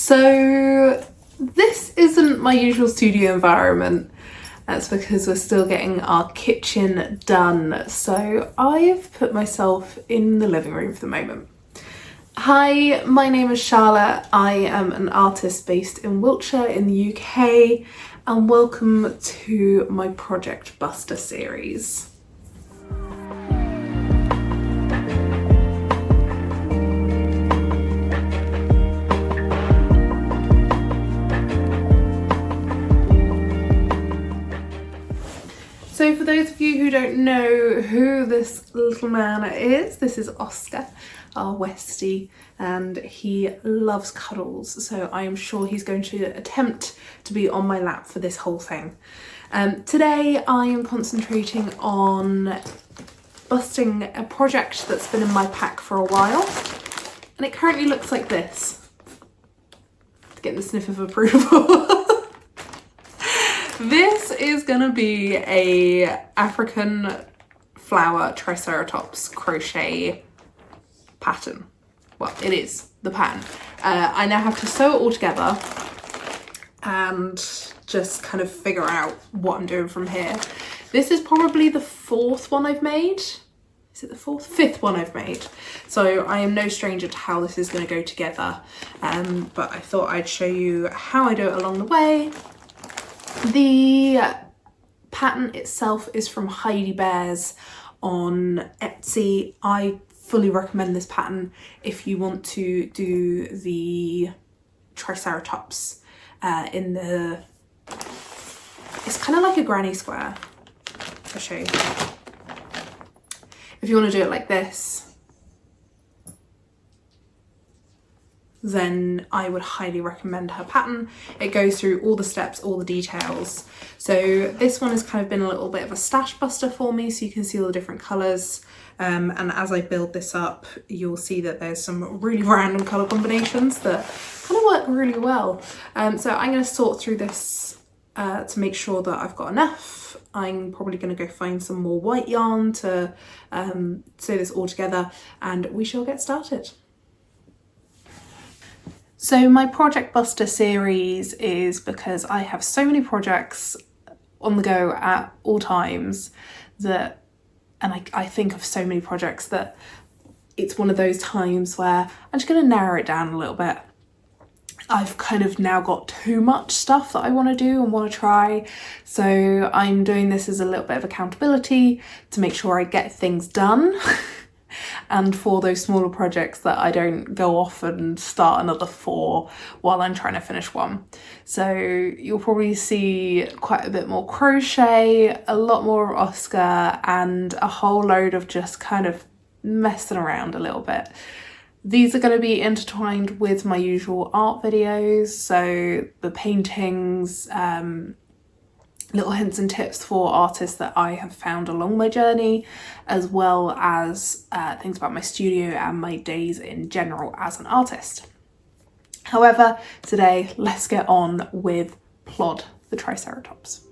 So this isn't my usual studio environment. That's because we're still getting our kitchen done. So I've put myself in the living room for the moment. Hi, my name is Charlotte. I am an artist based in Wiltshire in the UK, and welcome to my Project Buster series. So for those of you who don't know who this little man is, this is Oscar, our Westie, and he loves cuddles. So I am sure he's going to attempt to be on my lap for this whole thing. Today I am concentrating on busting a project that's been in my pack for a while, and it currently looks like this. Getting the sniff of approval. This is gonna be a African flower Triceratops crochet pattern. Well, it is the pattern. I now have to sew it all together and just kind of figure out what I'm doing from here. This is probably the fourth one I've made. Is it the fourth? Fifth one I've made. So I am no stranger to how this is going to go together. But I thought I'd show you how I do it along the way. The pattern itself is from HediBears on Etsy. I fully recommend this pattern if you want to do the Triceratops in the... It's kind of like a granny square. I'll show you. If you want to do it like this, then I would highly recommend her pattern. It goes through all the steps, all the details. So this one has kind of been a little bit of a stash buster for me, so you can see all the different colours. And as I build this up, you'll see that there's some really random colour combinations that kind of work really well. So I'm going to sort through this to make sure that I've got enough. I'm probably going to go find some more white yarn to sew this all together, and we shall get started. So my Project Buster series is because I have so many projects on the go at all times that, and I think of so many projects that it's one of those times where I'm just going to narrow it down a little bit. I've kind of now got too much stuff that I want to do and want to try. So I'm doing this as a little bit of accountability to make sure I get things done. And for those smaller projects that I don't go off and start another 4 while I'm trying to finish one. So you'll probably see quite a bit more crochet, a lot more Oscar, and a whole load of just kind of messing around a little bit. These are going to be intertwined with my usual art videos, so the paintings, little hints and tips for artists that I have found along my journey, as well as things about my studio and my days in general as an artist. However, today let's get on with Plod the Triceratops.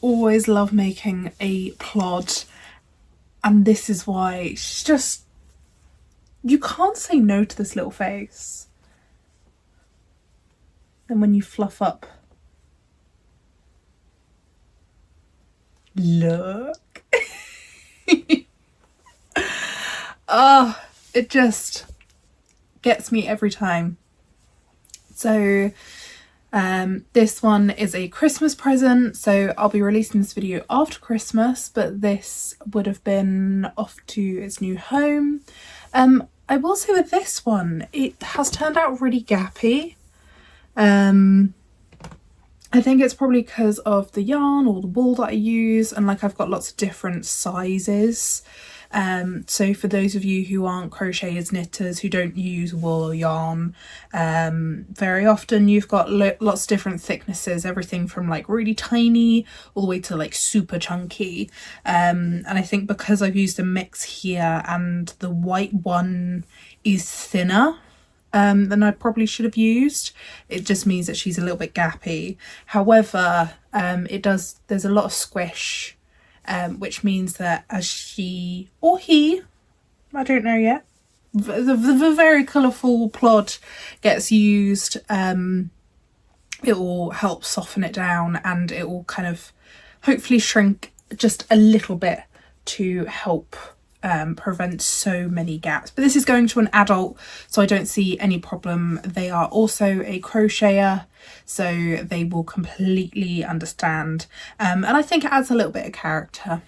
always love making a Plod, and this is why. She's just, you can't say no to this little face. And when you fluff up, look. Oh, it just gets me every time. So this one is a Christmas present, so I'll be releasing this video after Christmas, but this would have been off to its new home. I will say with this one, it has turned out really gappy. I think it's probably because of the yarn or the wool that I use, and like I've got lots of different sizes. So for those of you who aren't crocheters, knitters, who don't use wool or yarn very often, you've got lots of different thicknesses, everything from like really tiny all the way to like super chunky. And I think because I've used a mix here and the white one is thinner than I probably should have used, it just means that she's a little bit gappy. However, there's a lot of squish, which means that as she or he, I don't know yet, the very colourful Plod gets used, it will help soften it down, and it will kind of hopefully shrink just a little bit to help prevent so many gaps. But this is going to an adult, so I don't see any problem. They are also a crocheter, so they will completely understand, and I think it adds a little bit of character.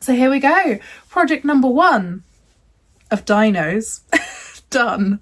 So here we go, project number 1 of dinos done.